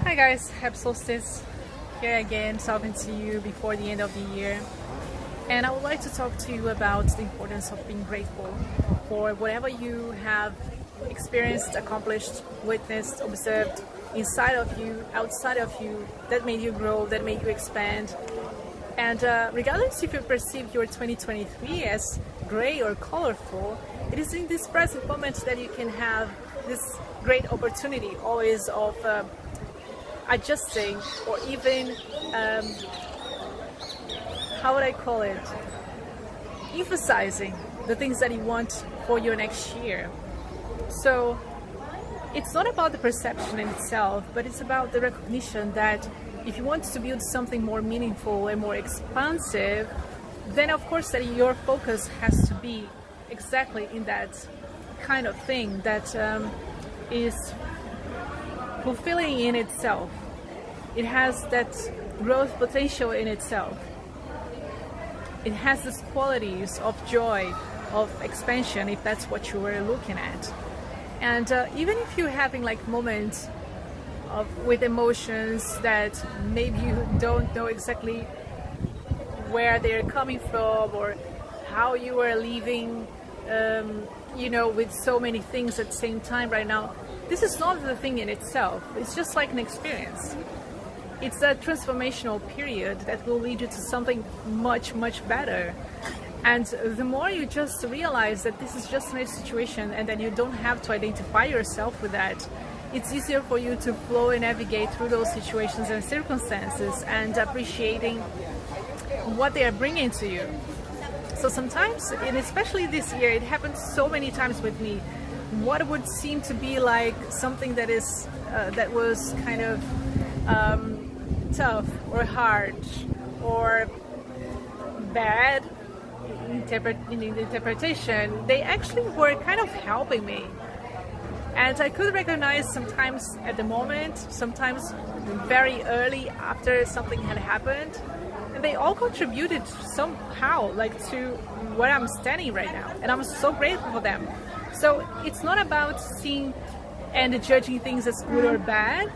Hi guys, happy solstice. Here again talking to you before the end of the year. And I would like to talk to you about the importance of being grateful for whatever you have experienced, accomplished, witnessed, observed inside of you, outside of you, that made you grow, that made you expand. And regardless if you perceive your 2023 as gray or colorful, it is in this present moment that you can have this great opportunity always of adjusting, or even how would I call it, emphasizing the things that you want for your next year. So it's not about the perception in itself, but it's about the recognition that if you want to build something more meaningful and more expansive, then of course that your focus has to be exactly in that kind of thing that is fulfilling in itself. It has that growth potential in itself. It has these qualities of joy, of expansion, if that's what you were looking at. And even if you're having like moments with emotions that maybe you don't know exactly where they're coming from or how you are living, with so many things at the same time right now, this is not the thing in itself. It's just like an experience. It's a transformational period that will lead you to something much, much better. And the more you just realize that this is just a situation and that you don't have to identify yourself with that, it's easier for you to flow and navigate through those situations and circumstances and appreciating what they are bringing to you. So sometimes, and especially this year, it happened so many times with me, what would seem to be like something that is that was kind of tough or hard or bad in interpretation, they actually were kind of helping me. And I could recognize sometimes at the moment, sometimes very early after something had happened, and they all contributed somehow like to where I'm standing right now, and I'm so grateful for them. So it's not about seeing and judging things as good or bad,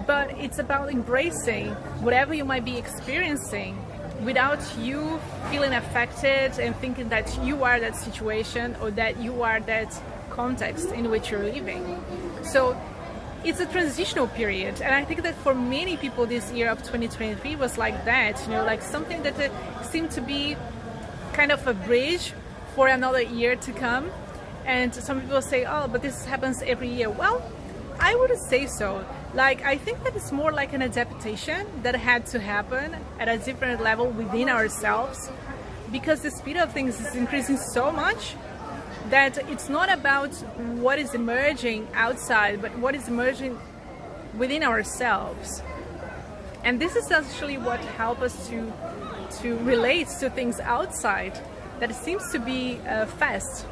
but it's about embracing whatever you might be experiencing without you feeling affected and thinking that you are that situation or that you are that context in which you're living. So it's a transitional period, and I think that for many people this year of 2023 was like that, like something that seemed to be kind of a bridge for another year to come. And some people say, oh, but this happens every year. Well, I wouldn't say so. Like, I think that it's more like an adaptation that had to happen at a different level within ourselves, because the speed of things is increasing so much that it's not about what is emerging outside, but what is emerging within ourselves. And this is actually what helps us to relate to things outside that seems to be fast.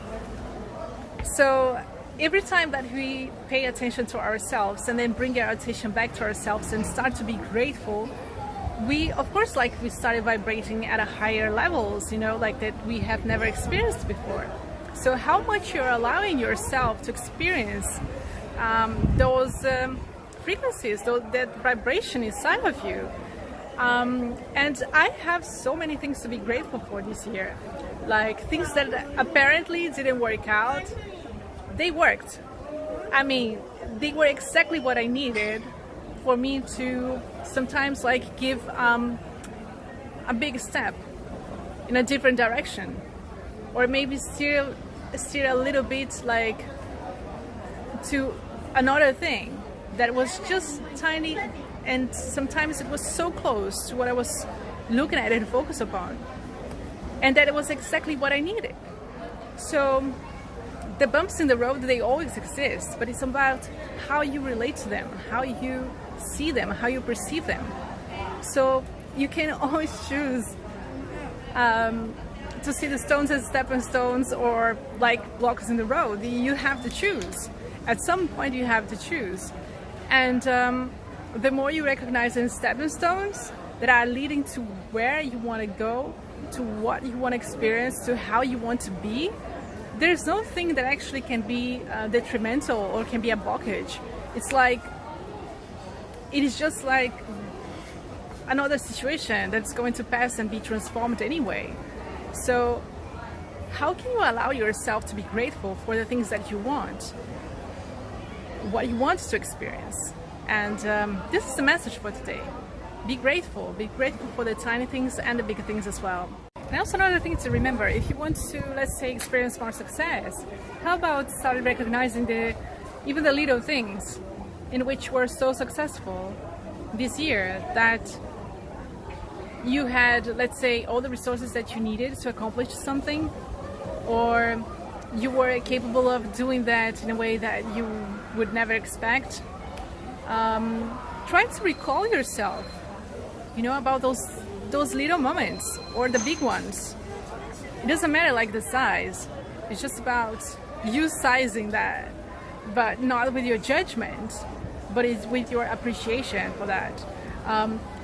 So every time that we pay attention to ourselves and then bring our attention back to ourselves and start to be grateful, we, of course, we started vibrating at a higher levels, like that we have never experienced before. So how much you're allowing yourself to experience those frequencies, that vibration inside of you. And I have so many things to be grateful for this year. Like things that apparently didn't work out, they worked. I mean, they were exactly what I needed for me to sometimes give a big step in a different direction, or maybe steer a little bit to another thing that was just tiny, and sometimes it was so close to what I was looking at and focused upon, and that it was exactly what I needed. So the bumps in the road, they always exist, but it's about how you relate to them, how you see them, how you perceive them. So you can always choose to see the stones as stepping stones or like blocks in the road. You have to choose. At some point you have to choose. And the more you recognize in stepping stones that are leading to where you want to go, to what you want to experience, to how you want to be, there's no thing that actually can be detrimental or can be a blockage. It's like it is just like another situation that's going to pass and be transformed anyway. So how can you allow yourself to be grateful for the things that you want, what you want to experience? And this is the message for today. Be grateful for the tiny things and the big things as well. And also another thing to remember, if you want to, let's say, experience more success, how about start recognizing even the little things in which you were so successful this year, that you had, let's say, all the resources that you needed to accomplish something, or you were capable of doing that in a way that you would never expect. Try to recall yourself, about those little moments or the big ones. It doesn't matter like the size. It's just about you sizing that, but not with your judgment, but it's with your appreciation for that.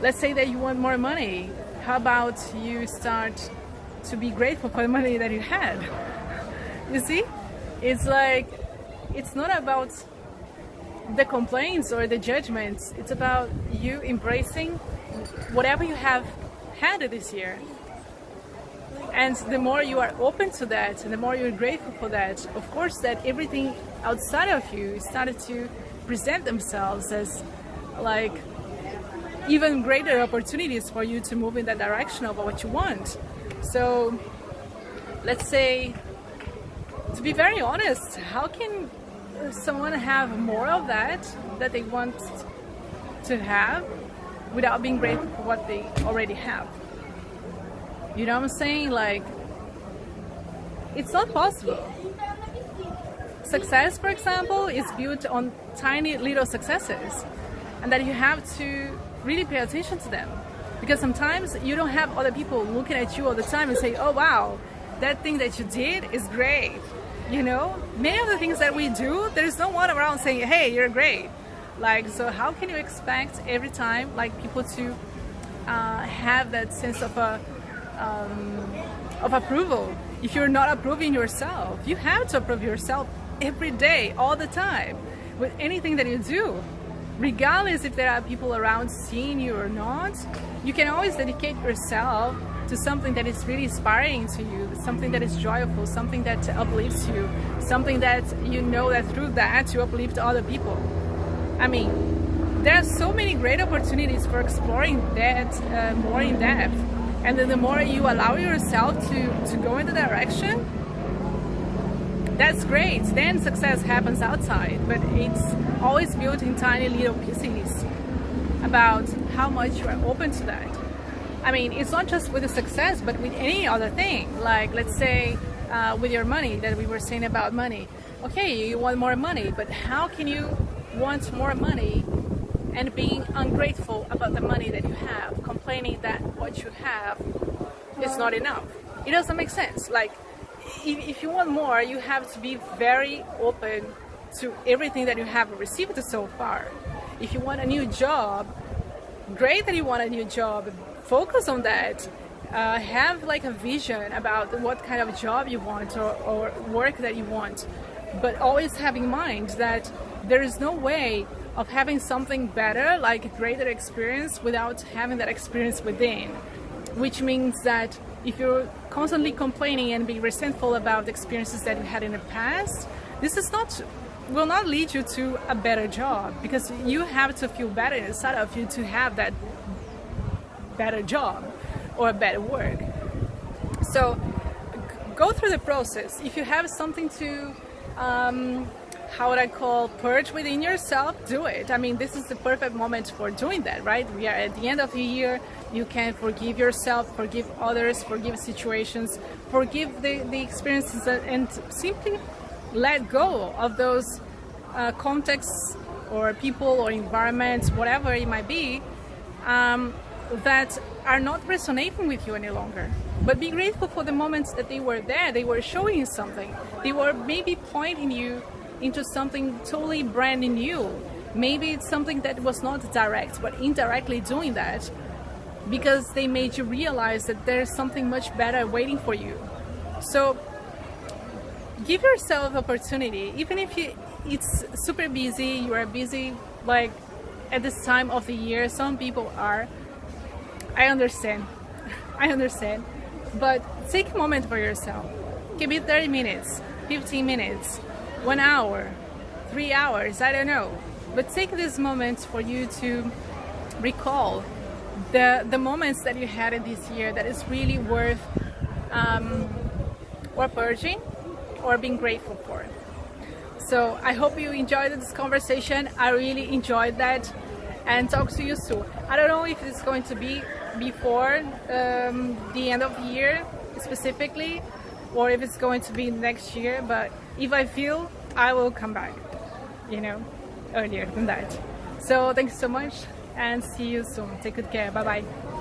Let's say that you want more money. How about you start to be grateful for the money that you had? You see? It's like, it's not about the complaints or the judgments. It's about you embracing whatever you have had this year. And the more you are open to that, and the more you're grateful for that, of course that everything outside of you started to present themselves as like even greater opportunities for you to move in that direction of what you want. So let's say, to be very honest, how can someone have more of that they want to have without being grateful for what they already have? You know what I'm saying? Like, it's not possible. Success, for example, is built on tiny little successes, and that you have to really pay attention to them, because sometimes you don't have other people looking at you all the time and say, oh wow, that thing that you did is great. Many of the things that we do, there's no one around saying, hey, you're great. Like, so how can you expect every time like people to have that sense of approval if you're not approving yourself? You have to approve yourself every day, all the time, with anything that you do, regardless if there are people around seeing you or not. You can always dedicate yourself to something that is really inspiring to you, something that is joyful, something that uplifts you, something that that through that you uplift other people. I mean, there are so many great opportunities for exploring that more in depth. And then the more you allow yourself to go in the direction, that's great. Then success happens outside, but it's always built in tiny little pieces about how much you are open to that. I mean, it's not just with the success, but with any other thing. Like, let's say with your money, that we were saying about money. Okay, you want more money, but how can you want more money and being ungrateful about the money that you have, complaining that what you have is not enough? It doesn't make sense. Like, if you want more, you have to be very open to everything that you have received so far. If you want a new job, great that you want a new job. Focus on that. Have like a vision about what kind of job you want or work that you want. But always have in mind that there is no way of having something better, like a greater experience, without having that experience within. Which means that if you're constantly complaining and being resentful about the experiences that you had in the past, this will not lead you to a better job, because you have to feel better inside of you to have that better job or better work. So go through the process. If you have something to how would I call, purge within yourself, do it. I mean, this is the perfect moment for doing that, right? We are at the end of the year. You can forgive yourself, forgive others, forgive situations, forgive the experiences, and simply let go of those contexts or people or environments, whatever it might be, that are not resonating with you any longer. But be grateful for the moments that they were there. They were showing you something. They were maybe pointing you into something totally brand new. Maybe it's something that was not direct, but indirectly doing that, because they made you realize that there's something much better waiting for you. So give yourself opportunity, even if it's super busy, you are busy like at this time of the year some people are. I understand. I understand. But take a moment for yourself. It can be 30 minutes, 15 minutes, 1 hour, 3 hours, I don't know. But take this moment for you to recall the moments that you had in this year that is really worth or purging or being grateful for. So I hope you enjoyed this conversation. I really enjoyed that, and talk to you soon. I don't know if it's going to be before the end of the year specifically, or if it's going to be next year, but if I feel, I will come back, you know, earlier than that. So thanks so much and see you soon. Take good care. Bye bye.